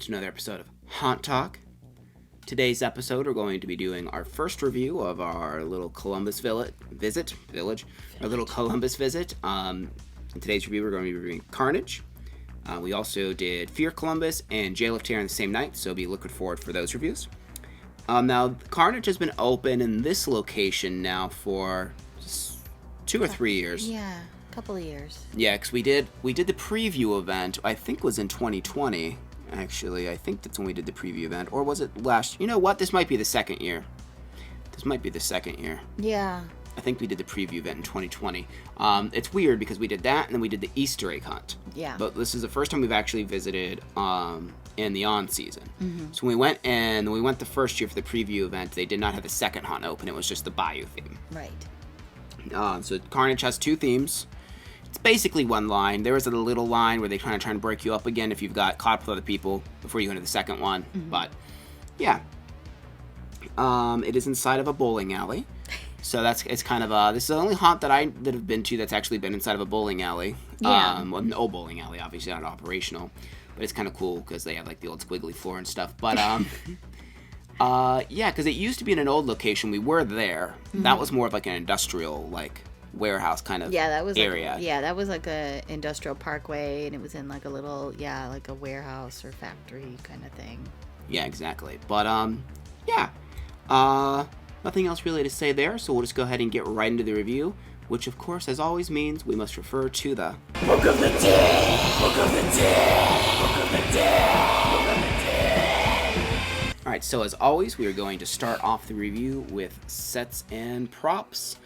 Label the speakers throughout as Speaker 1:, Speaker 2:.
Speaker 1: to another episode of Haunt Talk. Today's episode, we're going to be doing our first review of our little Columbus village. Our little Columbus visit. In today's review, we're going to be reviewing Carnage. We also did Fear Columbus and Jail of Terror on the same night, so be looking forward for those reviews. Now, Carnage has been open in this location now for 2 or 3 years.
Speaker 2: Yeah, a couple of years.
Speaker 1: Yeah, because we did the preview event, I think was in 2020, actually. I think that's when we did the preview event. Or was it last? You know what? This might be the second year.
Speaker 2: Yeah.
Speaker 1: I think we did the preview event in 2020. It's weird because we did that and then we did the Easter egg hunt.
Speaker 2: Yeah.
Speaker 1: But this is the first time we've actually visited in the on-season.
Speaker 2: Mm-hmm.
Speaker 1: So we went the first year for the preview event. They did not have the second hunt open. It was just the bayou theme.
Speaker 2: Right.
Speaker 1: So Carnage has 2 themes. It's basically one line. There is a little line where they kind of try to break you up again if you've got caught with other people before you go into the second one. Mm-hmm. But, yeah. It is inside of a bowling alley. So it's kind of this is the only haunt that have been to that's actually been inside of a bowling alley.
Speaker 2: Yeah.
Speaker 1: Well, no bowling alley, obviously not operational. But it's kind of cool because they have like the old squiggly floor and stuff. But, yeah, because it used to be in an old location. We were there. Mm-hmm. That was more of like an industrial, like, warehouse kind of area.
Speaker 2: That was like a industrial parkway, and it was in like a little, like a warehouse or factory kind of thing.
Speaker 1: Yeah, exactly. But, yeah. Nothing else really to say there, so we'll just go ahead and get right into the review, which, of course, as always means we must refer to the Book of the Dead! Book of the Dead! Book of the Dead! Book of the Dead! Alright, so as always, we are going to start off the review with sets and props.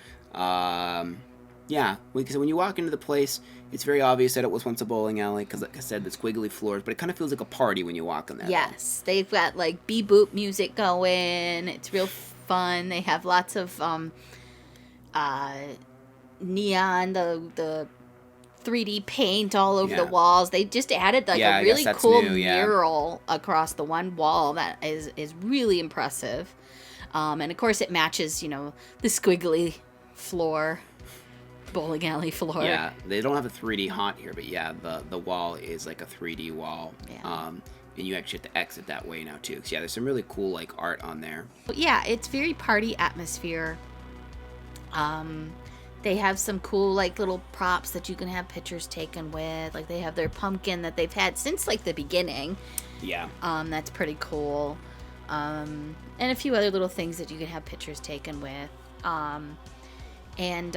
Speaker 1: Yeah, because when you walk into the place, it's very obvious that it was once a bowling alley, because like I said, the squiggly floors, but it kind of feels like a party when you walk in there.
Speaker 2: Yes, they've got like beboop music going. It's real fun. They have lots of neon, the 3D paint all over the walls. They just added like a really cool mural across the one wall that is really impressive. And of course it matches, the squiggly floor, bowling alley floor.
Speaker 1: Yeah, they don't have a 3D haunt here, but yeah, the wall is like a 3D wall.
Speaker 2: Yeah.
Speaker 1: And you actually have to exit that way now too. So yeah, there's some really cool like art on there.
Speaker 2: Yeah, it's very party atmosphere. They have some cool like little props that you can have pictures taken with. Like they have their pumpkin that they've had since like the beginning.
Speaker 1: Yeah.
Speaker 2: That's pretty cool. And a few other little things that you can have pictures taken with. And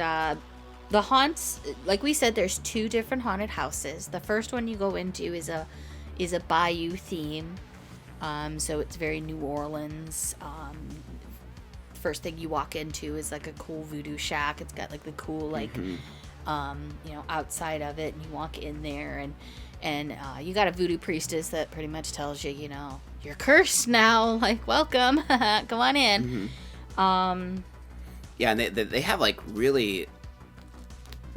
Speaker 2: the haunts, like we said, there's 2 different haunted houses. The first one you go into is a bayou theme. So it's very New Orleans. First thing you walk into is like a cool voodoo shack. It's got like the cool like outside of it, and you walk in there and you got a voodoo priestess that pretty much tells you, you're cursed now, like welcome. Come on in.
Speaker 1: Mm-hmm. Yeah, and they have like really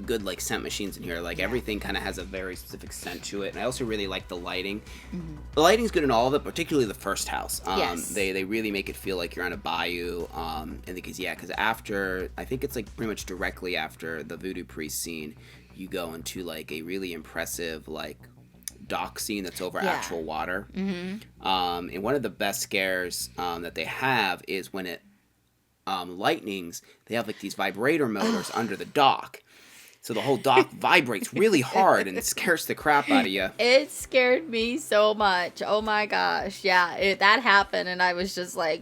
Speaker 1: good like scent machines in here. Like everything kind of has a very specific scent to it, and I also really like the lighting. Mm-hmm. The lighting's good in all of it, particularly the first house.
Speaker 2: Yes.
Speaker 1: They really make it feel like you're on a bayou. And because after, I think it's like pretty much directly after the voodoo priest scene, you go into like a really impressive like dock scene that's over actual water. Mm-hmm. And one of the best scares that they have is when it lightnings. They have like these vibrator motors under the dock. So the whole dock vibrates really hard and it scares the crap out of you.
Speaker 2: It scared me so much. Oh my gosh. Yeah, that happened and I was just like,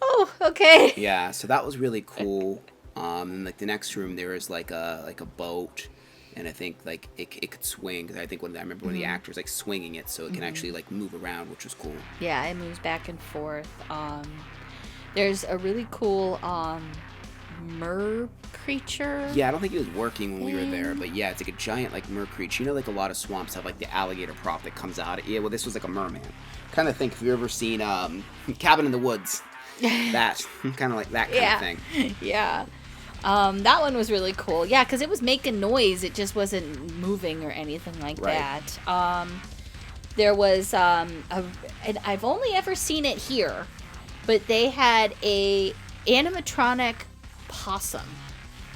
Speaker 2: oh, okay.
Speaker 1: Yeah, so that was really cool. And like the next room there is like a boat, and I think like it could swing. I think I remember one of the actors like swinging it so it can actually like move around, which was cool.
Speaker 2: Yeah, it moves back and forth. There's a really cool mer creature.
Speaker 1: Yeah, I don't think it was working when we were there, but yeah, it's like a giant like mer creature. Like a lot of swamps have like the alligator prop that comes out. Yeah, well, this was like a merman. Kind of think if you've ever seen Cabin in the Woods, that kind of like that kind of thing.
Speaker 2: Yeah. That one was really cool. Yeah, because it was making noise. It just wasn't moving or anything like that. There was and I've only ever seen it here, but they had a animatronic possum.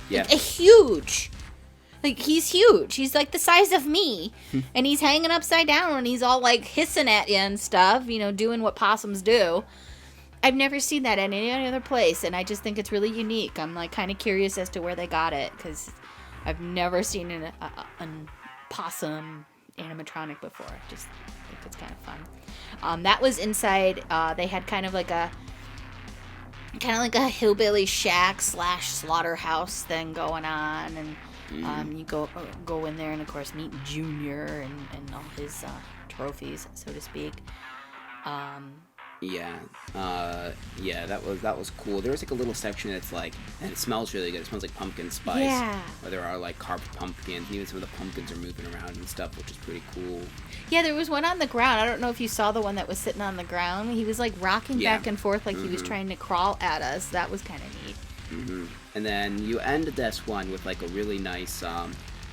Speaker 1: Yeah.
Speaker 2: Like a huge Like, he's huge. He's like the size of me. And he's hanging upside down and he's all like hissing at you and stuff, you know, doing what possums do. I've never seen that in any other place, and I just think it's really unique. I'm like kind of curious as to where they got it, because I've never seen an possum animatronic before. I just think it's kind of fun. That was inside. They had kind of like a hillbilly shack / slaughterhouse thing going on, and you go in there and of course meet Junior and all his trophies, so to speak.
Speaker 1: Yeah, that was cool. There was like a little section that's like, and it smells really good. It smells like pumpkin spice.
Speaker 2: Yeah.
Speaker 1: Where there are like carved pumpkins, and even some of the pumpkins are moving around and stuff, which is pretty cool.
Speaker 2: Yeah, there was one on the ground. I don't know if you saw the one that was sitting on the ground. He was like rocking back and forth like he was trying to crawl at us. That was kind of neat.
Speaker 1: Mm-hmm. And then you end this one with like a really nice,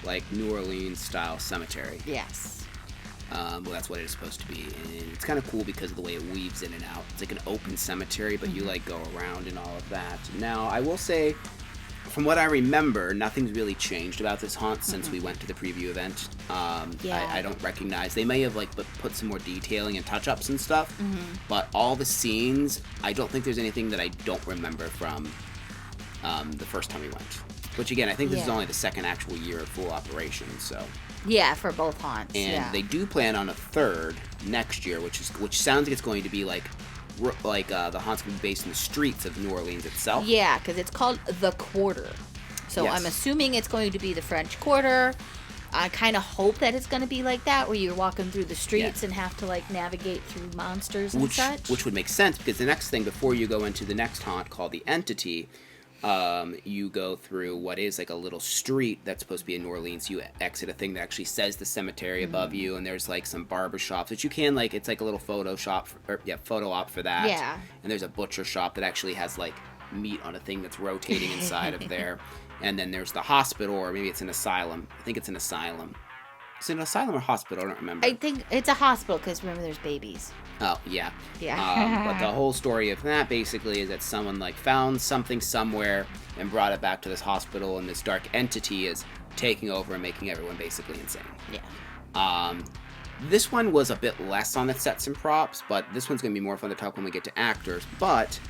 Speaker 1: like New Orleans style cemetery.
Speaker 2: Yes.
Speaker 1: Well, that's what it is supposed to be, and it's kind of cool because of the way it weaves in and out. It's like an open cemetery, but you like go around and all of that. Now, I will say, from what I remember, nothing's really changed about this haunt since we went to the preview event. I don't recognize. They may have like put some more detailing and touch-ups and stuff, but all the scenes, I don't think there's anything that I don't remember from the first time we went. Which again, I think this is only the second actual year of full operation, so.
Speaker 2: Yeah, for both haunts.
Speaker 1: And they do plan on a third next year, which sounds like it's going to be like the haunt's going to be based in the streets of New Orleans itself.
Speaker 2: Yeah, because it's called The Quarter. So I'm assuming it's going to be the French Quarter. I kind of hope that it's going to be like that, where you're walking through the streets and have to like navigate through monsters and such.
Speaker 1: Which would make sense, because the next thing before you go into the next haunt called the Entity, you go through what is like a little street that's supposed to be in New Orleans. You exit a thing that actually says the cemetery above you, and there's like some barber shops which you can like. It's like a little photo op for that.
Speaker 2: Yeah.
Speaker 1: And there's a butcher shop that actually has like meat on a thing that's rotating inside of there. And then there's the hospital, or maybe it's an asylum. I think it's an asylum. Is it an asylum or hospital? I don't remember.
Speaker 2: I think it's a hospital, because remember, there's babies.
Speaker 1: Oh, yeah.
Speaker 2: Yeah.
Speaker 1: But the whole story of that basically is that someone like found something somewhere and brought it back to this hospital, and this dark entity is taking over and making everyone basically insane.
Speaker 2: Yeah.
Speaker 1: This one was a bit less on the sets and props, but this one's going to be more fun to talk when we get to actors. But,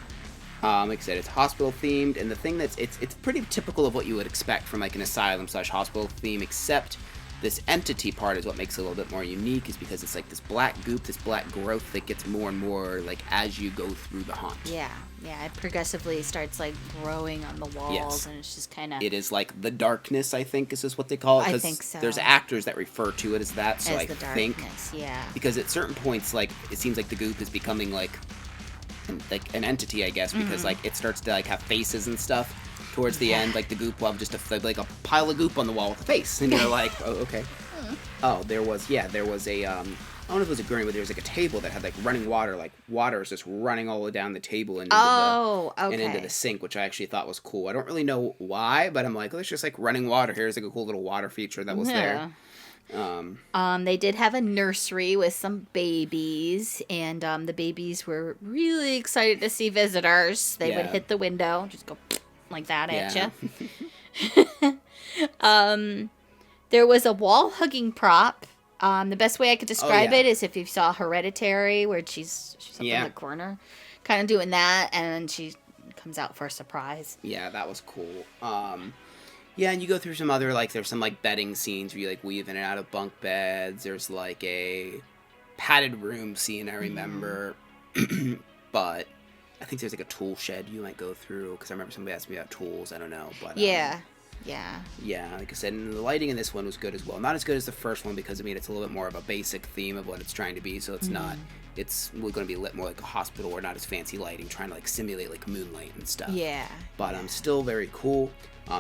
Speaker 1: like I said, it's hospital themed, and the thing that's, it's pretty typical of what you would expect from like an asylum / hospital theme, except this entity part is what makes it a little bit more unique, is because it's like this black goop, this black growth that gets more and more like as you go through the haunt.
Speaker 2: Yeah, it progressively starts like growing on the walls, and it's just kind of.
Speaker 1: It is like the darkness, I think, is just what they call it.
Speaker 2: I think so.
Speaker 1: There's actors that refer to it as that, so
Speaker 2: as
Speaker 1: I
Speaker 2: the
Speaker 1: think.
Speaker 2: Darkness, yeah.
Speaker 1: Because at certain points, like it seems like the goop is becoming like an entity, I guess, because like it starts to like have faces and stuff. Towards the end, like the goop will have just like a pile of goop on the wall with a face, and you're like, oh, okay. Oh, there was a, I don't know if it was a gurney, but there was like a table that had like running water, like water is just running all the way down the table and into the sink, which I actually thought was cool. I don't really know why, but I'm like, oh, it's just like running water. Here's like a cool little water feature that was there.
Speaker 2: They did have a nursery with some babies, and the babies were really excited to see visitors. They would hit the window, just go like that at you. There was a wall hugging prop. The best way I could describe it is if you saw Hereditary, where she's up in the corner, kind of doing that, and she comes out for a surprise.
Speaker 1: Yeah, that was cool. Yeah, and you go through some other, like, there's some, like, bedding scenes where you, like, weave in and out of bunk beds. There's, like, a padded room scene, I remember. But I think there's, like, a tool shed you might go through, because I remember somebody asked me about tools. I don't know, but... Yeah, like I said, and the lighting in this one was good as well. Not as good as the first one, because, I mean, it's a little bit more of a basic theme of what it's trying to be, so it's not... It's going to be lit more like a hospital, or not as fancy lighting, trying to, like, simulate, like, moonlight and stuff.
Speaker 2: Yeah.
Speaker 1: But still very cool.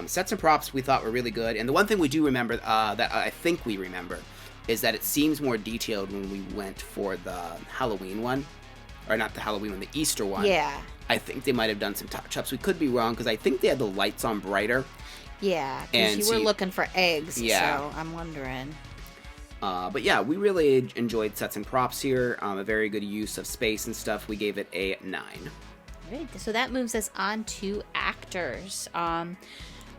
Speaker 1: Sets and props we thought were really good. And the one thing we do remember, that I think we remember, is that it seems more detailed when we went for the Halloween one. Or not the Halloween one, the Easter one.
Speaker 2: Yeah.
Speaker 1: I think they might have done some touch-ups. We could be wrong, because I think they had the lights on brighter.
Speaker 2: Yeah, because you were looking for eggs, so I'm wondering.
Speaker 1: But yeah, we really enjoyed sets and props here. A very good use of space and stuff. We gave it a 9.
Speaker 2: Right, so that moves us on to actors.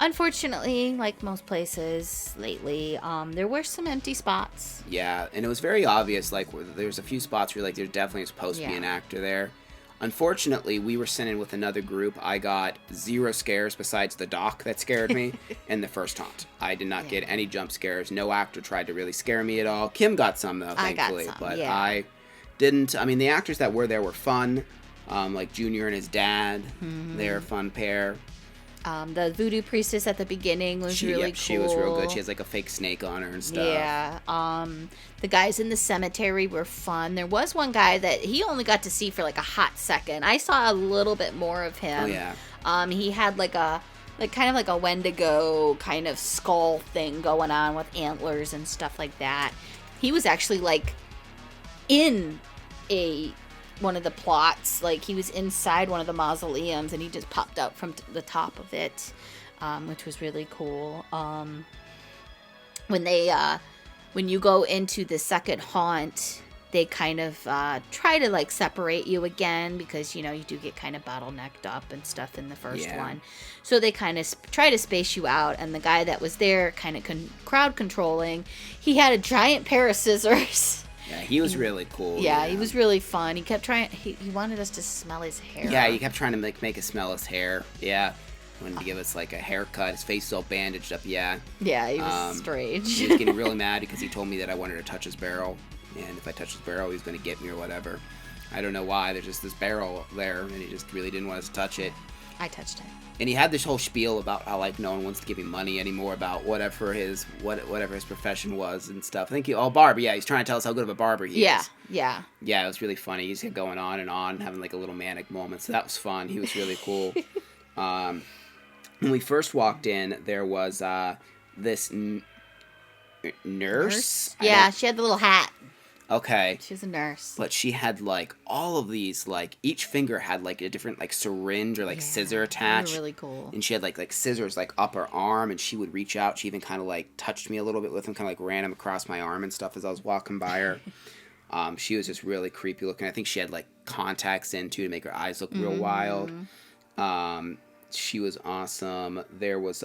Speaker 2: Unfortunately, like most places lately, there were some empty spots.
Speaker 1: Yeah, and it was very obvious, like, there's a few spots where, like, there definitely was supposed to be an actor there. Unfortunately, we were sent in with another group. I got 0 scares besides the doc that scared me in the first haunt. I did not get any jump scares. No actor tried to really scare me at all. Kim got some, though, thankfully. But I didn't. I mean, the actors that were there were fun. Like Junior and his dad. They're a fun pair.
Speaker 2: The voodoo priestess at the beginning was really cool.
Speaker 1: She was real good. She has like a fake snake on her and stuff.
Speaker 2: Yeah. The guys in the cemetery were fun. There was one guy that he only got to see for like a hot second. I saw a little bit more of him.
Speaker 1: Oh yeah.
Speaker 2: He had kind of like a Wendigo kind of skull thing going on with antlers and stuff like that. He was actually like in one of the plots, like he was inside one of the mausoleums and he just popped out from the top of it, which was really cool. When you go into the second haunt, they kind of try to like separate you again because you do get kind of bottlenecked up and stuff in the first one, so they kind of try to space you out. And the guy that was there kind of crowd controlling, he had a giant pair of scissors.
Speaker 1: Yeah, he was really cool.
Speaker 2: Yeah, he was really fun. He kept trying. He wanted us to smell his hair.
Speaker 1: Yeah, he kept trying to make us smell his hair. Yeah, wanted to give us like a haircut. His face was all bandaged up. Yeah.
Speaker 2: Yeah, he was strange.
Speaker 1: He was getting really mad because he told me that I wanted to touch his barrel, and if I touched his barrel, he was going to get me or whatever. I don't know why. There's just this barrel there, and he just really didn't want us to touch it.
Speaker 2: I touched it.
Speaker 1: And he had this whole spiel about how like no one wants to give him money anymore about whatever his profession was and stuff. I think barber. Yeah, he's trying to tell us how good of a barber he is. Yeah. Yeah, it was really funny. He's going on and on, having like a little manic moment. So that was fun. He was really cool. When we first walked in, there was this nurse.
Speaker 2: Yeah, she had the little hat.
Speaker 1: Okay.
Speaker 2: She was a nurse.
Speaker 1: But she had, like, all of these, like, each finger had, like, a different, like, syringe or, like, scissor attached.
Speaker 2: They were really cool.
Speaker 1: And she had, like, scissors, like, up her arm, and she would reach out. She even kind of, like, touched me a little bit with them, kind of, like, ran them across my arm and stuff as I was walking by her. She was just really creepy looking. I think she had, like, contacts in, too, to make her eyes look real wild. She was awesome. There was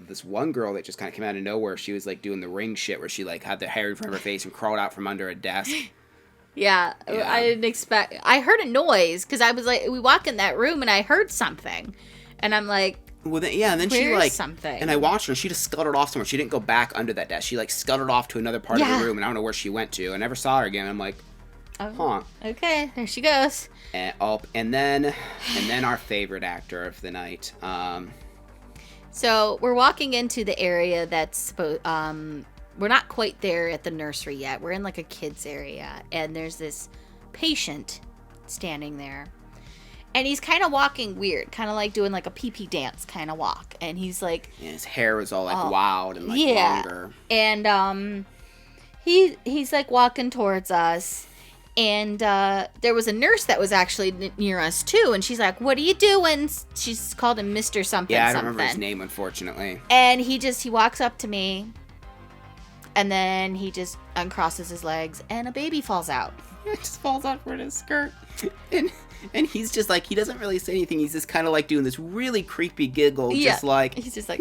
Speaker 1: this one girl that just kind of came out of nowhere. She was like doing the ring shit where she like had the hair in front of her face and crawled out from under a desk.
Speaker 2: Yeah. I didn't expect. I heard a noise because I was like, we walk in that room and I heard something, and I'm like,
Speaker 1: well, and then she like
Speaker 2: something.
Speaker 1: And I watched her. And she just scuttled off somewhere. She didn't go back under that desk. She like scuttled off to another part of the room, and I don't know where she went to. I never saw her again. I'm like, huh.
Speaker 2: Okay, there she goes.
Speaker 1: And then our favorite actor of the night.
Speaker 2: So we're walking into the area that's we're not quite there at the nursery yet. We're in like a kids area, and there's this patient standing there, and he's kind of walking weird, kind of like doing like a pee-pee dance kind of walk, and he's like,
Speaker 1: and his hair is all like wild and like longer,
Speaker 2: and he's like walking towards us. And there was a nurse that was actually near us, too. And she's like, what are you doing? She's called him Mr. something.
Speaker 1: Yeah, I don't remember his name, unfortunately.
Speaker 2: And he walks up to me. And then he just uncrosses his legs. And a baby falls out.
Speaker 1: It just falls out from his skirt. And he's just like, he doesn't really say anything. He's just kind of like doing this really creepy giggle. Yeah. Just like.
Speaker 2: He's just like.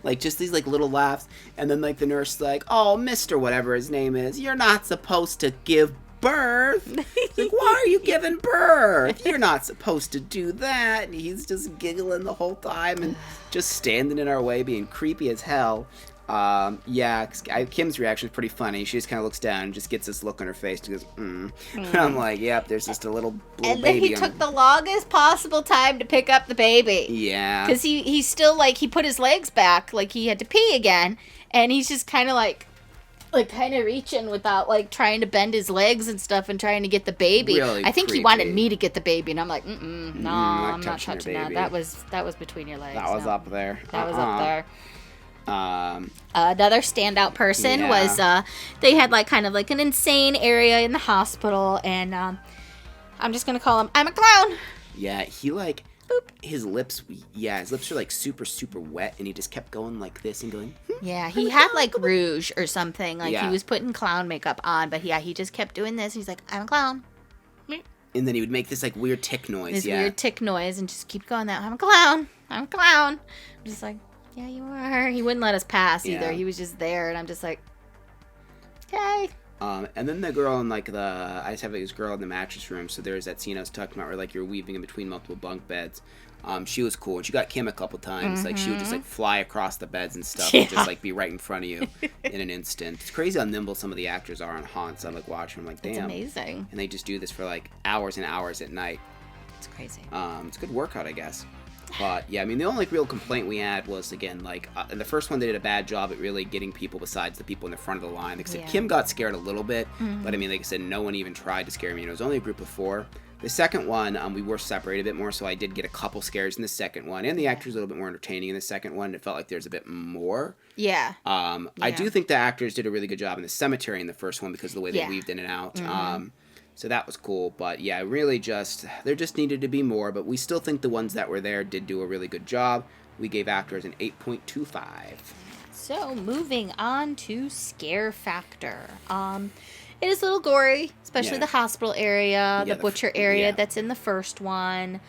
Speaker 1: Like just these like little laughs. And then like the nurse is like, oh, Mr. whatever his name is, you're not supposed to give birth. Like, why are you giving birth? You're not supposed to do that. And he's just giggling the whole time and just standing in our way being creepy as hell. Kim's reaction is pretty funny. She just kind of looks down and just gets this look on her face. She goes, And I'm like, yep, there's just a little baby.
Speaker 2: And then he took the longest possible time to pick up the baby.
Speaker 1: Yeah.
Speaker 2: Because he's still, like, he put his legs back, like he had to pee again. And he's just kind of like kind of reaching without, like, trying to bend his legs and stuff and trying to get the baby.
Speaker 1: Really
Speaker 2: I think
Speaker 1: creepy.
Speaker 2: He wanted me to get the baby. And I'm like, I'm not touching that. That was between your legs.
Speaker 1: That was up there.
Speaker 2: That was up there. Another standout person was they had like kind of like an insane area in the hospital, and I'm just gonna call him I'm a clown.
Speaker 1: Yeah, he like his lips are like super super wet, and he just kept going like this and going.
Speaker 2: Yeah, he had like rouge or something, like he was putting clown makeup on, but he just kept doing this. He's like, I'm a clown.
Speaker 1: And then he would make this like weird tick noise.
Speaker 2: This weird tick noise and just keep going that, I'm a clown. I'm a clown. I'm just like, yeah, you are. He wouldn't let us pass either. He was just there, and I'm just like, okay.
Speaker 1: And then the girl in like I just have like, this girl in the mattress room. So there's that scene I was talking about where like you're weaving in between multiple bunk beds. She was cool, and she got Kim a couple times. Like she would just like fly across the beds and stuff, and just like be right in front of you in an instant. It's crazy how nimble some of the actors are on haunts. I'm like watching, I'm like, damn,
Speaker 2: it's amazing.
Speaker 1: And they just do this for like hours and hours at night.
Speaker 2: It's crazy.
Speaker 1: It's a good workout, I guess. But yeah, I mean, the only real complaint we had was again like in the first one they did a bad job at really getting people besides the people in the front of the line. Like I said, Kim got scared a little bit, but I mean, like I said, no one even tried to scare me. And it was only a group of 4. The second one, we were separated a bit more, so I did get a couple scares in the second one, and the actors a little bit more entertaining in the second one. It felt like there's a bit more.
Speaker 2: Yeah.
Speaker 1: I do think the actors did a really good job in the cemetery in the first one because of the way they weaved in and out. So that was cool, but yeah, really there just needed to be more, but we still think the ones that were there did do a really good job. We gave actors an 8.25.
Speaker 2: So moving on to scare factor. It is a little gory, especially the hospital area, the butcher area that's in the first one.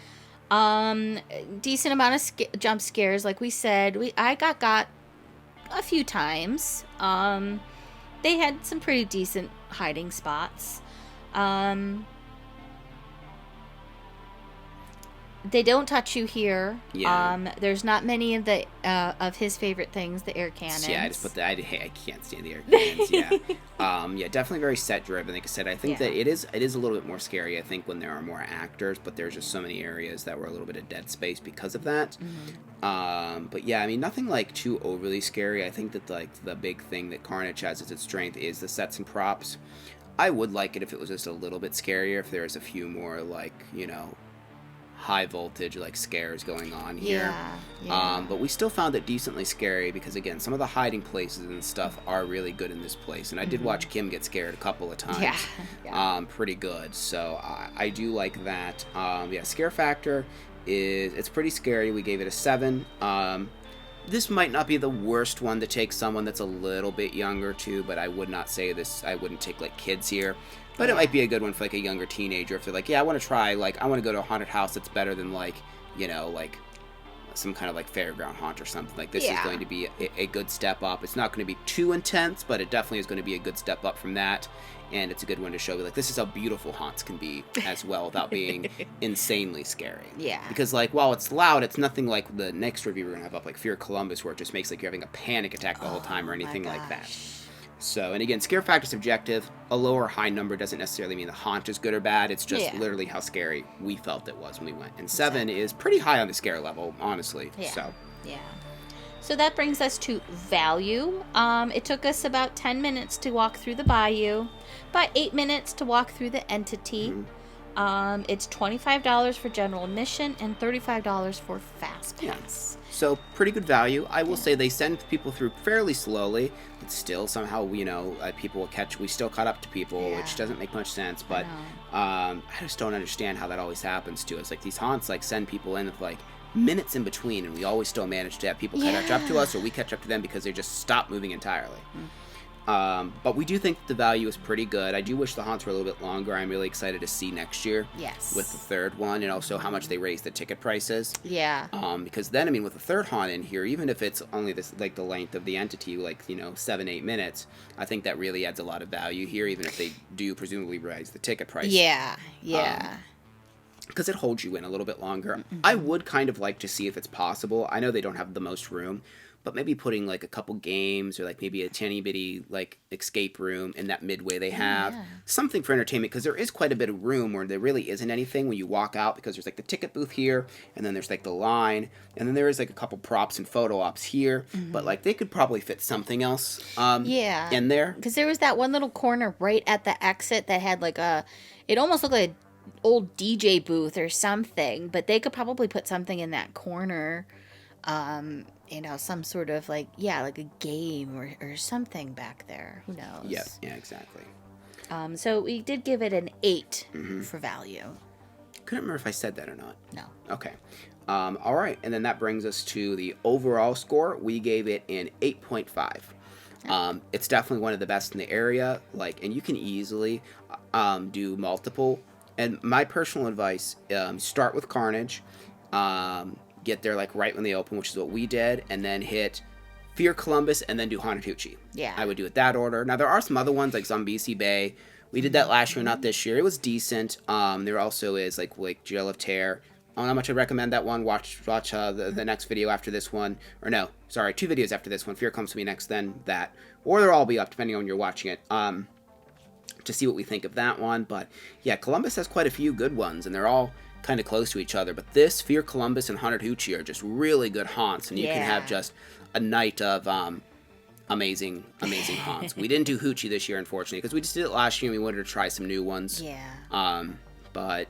Speaker 2: Decent amount of jump scares, like we said. I got a few times. They had some pretty decent hiding spots. They don't touch you here. Yeah. There's not many of the of his favorite things, the air cannons.
Speaker 1: Yeah, I just put I can't stand the air cannons. Yeah. Definitely very set driven. Like I said, I think that it is a little bit more scary. I think when there are more actors, but there's just so many areas that were a little bit of dead space because of that. But yeah, I mean, nothing like too overly scary. I think that like the big thing that Carnage has as its strength is the sets and props. I would like it if it was just a little bit scarier. If there was a few more like high voltage like scares going on here. But we still found it decently scary because again, some of the hiding places and stuff are really good in this place, and I did watch Kim get scared a couple of times. Pretty good. So I do like that. Scare factor it's pretty scary. We gave it a 7. This might not be the worst one to take someone that's a little bit younger too, but I would not say this. I wouldn't take like kids here. But it might be a good one for like a younger teenager if they're like, yeah, I want to try, like, I want to go to a haunted house that's better than like, like some kind of like fairground haunt or something. Like this is going to be a good step up. It's not going to be too intense, but it definitely is going to be a good step up from that. And it's a good one to show, like, this is how beautiful haunts can be as well without being insanely scary. Yeah. Because, like, while it's loud, it's nothing like the next review we're going to have up, like Fear Columbus, where it just makes like you're having a panic attack the whole time or anything like that. So, and again, scare factor is subjective. A low or high number doesn't necessarily mean the haunt is good or bad. It's just literally how scary we felt it was when we went. And 7 is pretty high on the scare level, honestly. So that brings us to value. It took us about 10 minutes to walk through the bayou, about 8 minutes to walk through the entity. It's $25 for general admission and $35 for fast pass. So pretty good value. I will say they send people through fairly slowly, but still somehow, people will catch. We still caught up to people, which doesn't make much sense. But I just don't understand how that always happens to us. Like these haunts, like send people in with like minutes in between, and we always still manage to have people catch up to us, or we catch up to them because they just stop moving entirely. But we do think the value is pretty good. I do wish the haunts were a little bit longer. I'm really excited to see next year with the third one, and also how much they raise the ticket prices. Because then, I mean, with the third haunt in here, even if it's only this like the length of the entity, like 7-8 minutes, I think that really adds a lot of value here, even if they do presumably raise the ticket price. Because it holds you in a little bit longer. I would kind of like to see if it's possible. I know they don't have the most room, but maybe putting like a couple games or like maybe a teeny bitty like escape room in that midway they have. Something for entertainment, because there is quite a bit of room where there really isn't anything when you walk out, because there's like the ticket booth here, and then there's like the line, and then there is like a couple props and photo ops here, but like they could probably fit something else in there.
Speaker 2: Because there was that one little corner right at the exit that had like it almost looked like a old DJ booth or something, but they could probably put something in that corner, some sort of like a game or something back there. Who knows?
Speaker 1: Yeah, exactly.
Speaker 2: So we did give it an 8 for value.
Speaker 1: Couldn't remember if I said that or not.
Speaker 2: No.
Speaker 1: Okay. All right, and then that brings us to the overall score. We gave it an 8.5. It's definitely one of the best in the area, and you can easily do multiple And my personal advice: start with Carnage, get there like right when they open, which is what we did, and then hit Fear Columbus, and then do Haunted Hoochie.
Speaker 2: Yeah.
Speaker 1: I would do it that order. Now there are some other ones like Zombiesi Bay. We did that last year, not this year. It was decent. There also is like Jail of Terror. I don't know how much I'd recommend that one. Watch the next video after this one. Or no, sorry, 2 videos after this one. Fear Comes to Me next, then that. Or they'll all be up, depending on when you're watching it, to see what we think of that one. But yeah, Columbus has quite a few good ones, and they're all kind of close to each other. But this, Fear Columbus and Haunted Hoochie are just really good haunts, and you can have just a night of amazing haunts. We didn't do Hoochie this year, unfortunately, because we just did it last year and we wanted to try some new ones.
Speaker 2: Yeah.
Speaker 1: But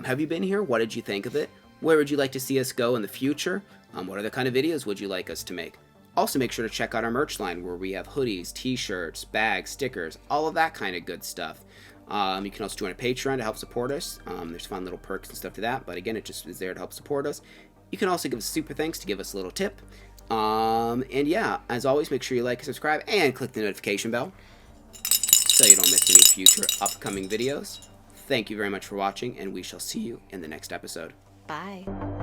Speaker 1: have you been here? What did you think of it? Where would you like to see us go in the future? What other kind of videos would you like us to make? Also, make sure to check out our merch line where we have hoodies, t-shirts, bags, stickers, all of that kind of good stuff. You can also join a Patreon to help support us. There's fun little perks and stuff to that, but again, it just is there to help support us. You can also give us super thanks to give us a little tip. And yeah, as always, make sure you like, subscribe, and click the notification bell so you don't miss any future upcoming videos. Thank you very much for watching, and we shall see you in the next episode.
Speaker 2: Bye.